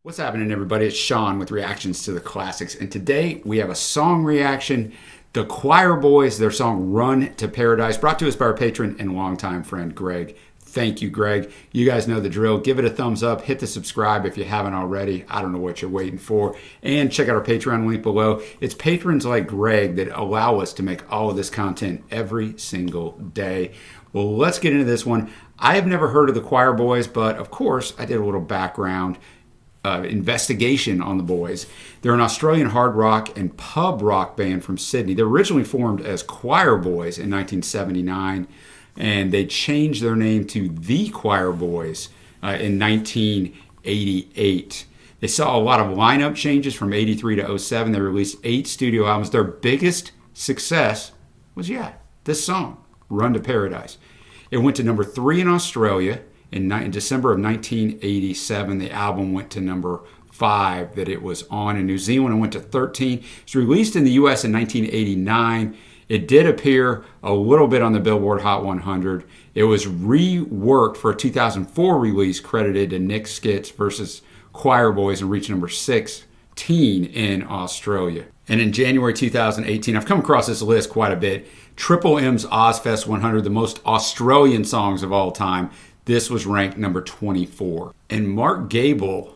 What's happening, everybody? It's Sean with Reactions to the Classics, and today we have a song reaction. The Choirboys, their song Run to Paradise, brought to us by our patron and longtime friend, Greg. Thank you, Greg. You guys know the drill. Give it a thumbs up. Hit the subscribe if you haven't already. I don't know what you're waiting for. And check out our Patreon link below. It's patrons like Greg that allow us to make all of this content every single day. Well, let's get into this one. I have never heard of the Choirboys, but of course, I did a little background investigation on the boys. They're an Australian hard rock and pub rock band from Sydney. They were originally formed as Choirboys in 1979, and they changed their name to the Choirboys in 1988. They saw a lot of lineup changes from 83 to 07. They released 8 studio albums. Their biggest success was, this song, Run to Paradise. It went to number 3 in Australia. In December of 1987, the album went to number 5 that it was on. In New Zealand, it went to 13. It was released in the U.S. in 1989. It did appear a little bit on the Billboard Hot 100. It was reworked for a 2004 release credited to Nick Skitz versus Choirboys and reached number 16 in Australia. And in January 2018, I've come across this list quite a bit. Triple M's Ozfest 100, the most Australian songs of all time. This was ranked number 24. And Mark Gable,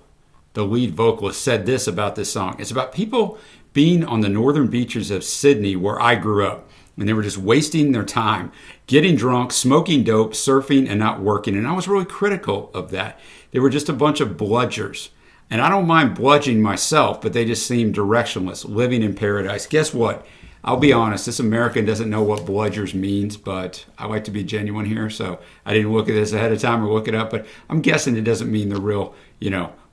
the lead vocalist, said this about this song. It's about people being on the northern beaches of Sydney, where I grew up. And they were just wasting their time, getting drunk, smoking dope, surfing, and not working. And I was really critical of that. They were just a bunch of bludgers. And I don't mind bludging myself, but they just seemed directionless, living in paradise. Guess what? I'll be honest, this American doesn't know what bludgers means, but I like to be genuine here, so I didn't look at this ahead of time or look it up, but I'm guessing it doesn't mean the real,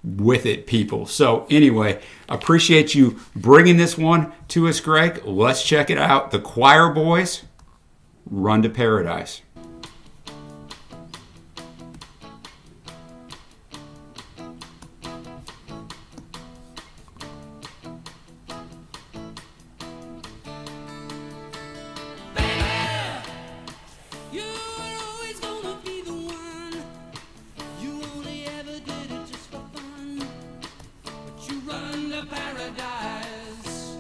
with it people. So anyway, appreciate you bringing this one to us, Greg. Let's check it out. The Choirboys, Run to Paradise. Run to paradise.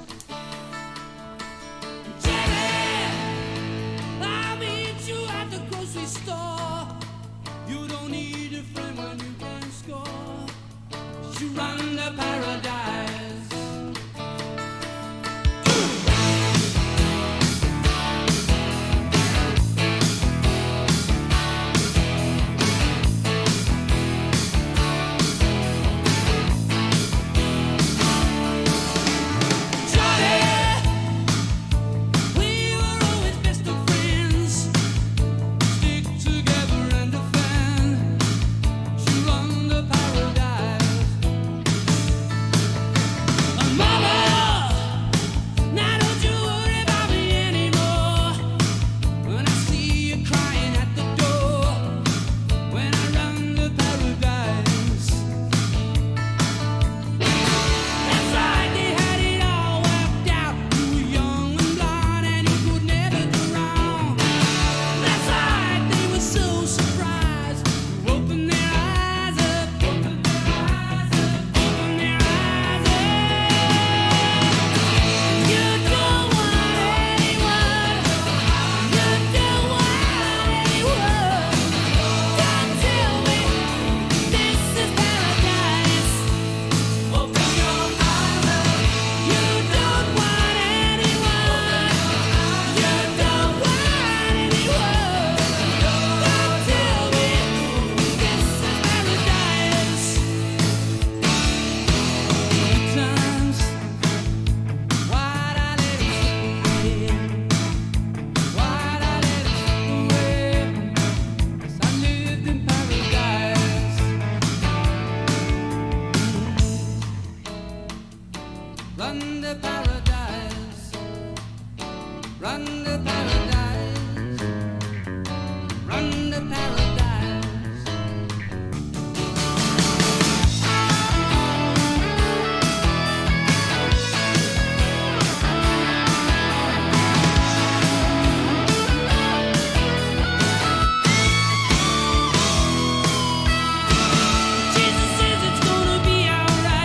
Jenny, I'll meet you at the grocery store. You don't need a friend when you can score. You run to paradise. Run to paradise. Run to paradise. Run to paradise. Jesus says it's gonna be alright.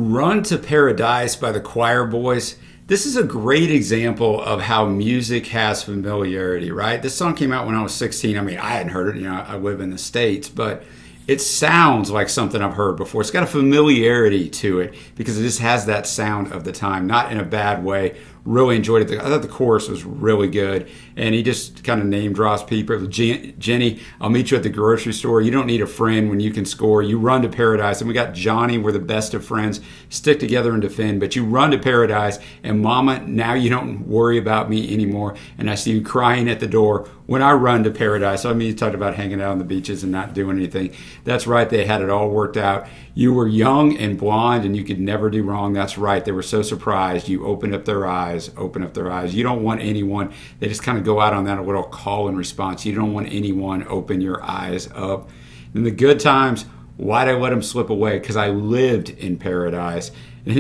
Run to Paradise by the Choirboys. This is a great example of how music has familiarity, right? This song came out when I was 16. I mean, I hadn't heard it, I live in the States, but it sounds like something I've heard before. It's got a familiarity to it because it just has that sound of the time, not in a bad way. Really enjoyed it. I thought the chorus was really good. And he just kind of name drops people. Jenny, I'll meet you at the grocery store. You don't need a friend when you can score. You run to paradise. And we got Johnny, we're the best of friends. Stick together and defend. But you run to paradise. And Mama, now you don't worry about me anymore. And I see you crying at the door when I run to paradise. I mean, you talked about hanging out on the beaches and not doing anything. That's right. They had it all worked out. You were young and blonde and you could never do wrong. That's right. They were so surprised. You opened up their eyes. You don't want anyone. They just kind of go out on that little call and response. You don't want anyone open your eyes up. In the good times, why'd I let them slip away? Because I lived in paradise. And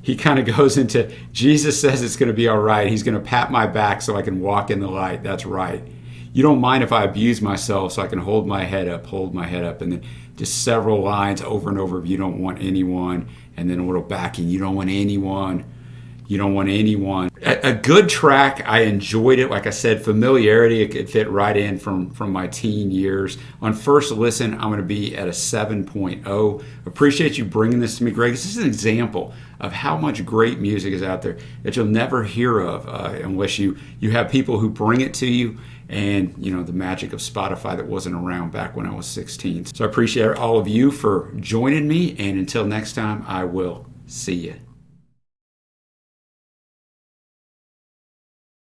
he kind of goes into, Jesus says it's going to be all right. He's going to pat my back so I can walk in the light. That's right. You don't mind if I abuse myself so I can hold my head up. And then just several lines over and over of you don't want anyone. And then a little backing, you don't want anyone. You don't want anyone. A good track. I enjoyed it. Like I said, familiarity. It fit right in from my teen years. On first listen, I'm going to be at a 7.0. Appreciate you bringing this to me, Greg. This is an example of how much great music is out there that you'll never hear of unless you have people who bring it to you. And, the magic of Spotify that wasn't around back when I was 16. So I appreciate all of you for joining me. And until next time, I will see you.